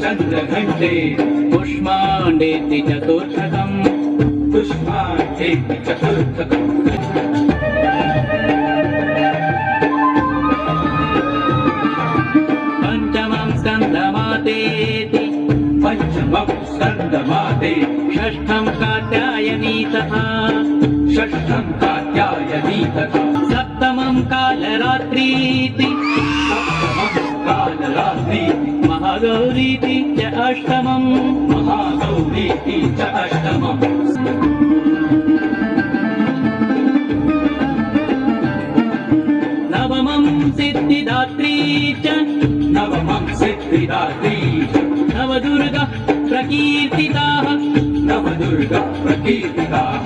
चन्द्रघण्टे पुष्माण्डेति चतुर्थकम् पुष्पाण्डेति चतुर्थकम् पञ्चमं स्कन्दमातेति पञ्चमं स्कन्दमाते षष्ठं कात्यायनी तथा षष्ठं कात्यायनी तथा सप्तमं कालरात्रीति सप्तमं कालरात्रीति महागौरीति च अष्टमम् महागौरीति च अष्टमम् नवमं सिद्धिदात्री च नवमं सिद्धिदात्री नवदुर्गा प्रकीर्तिताः नवदुर्गा प्रकीर्तिता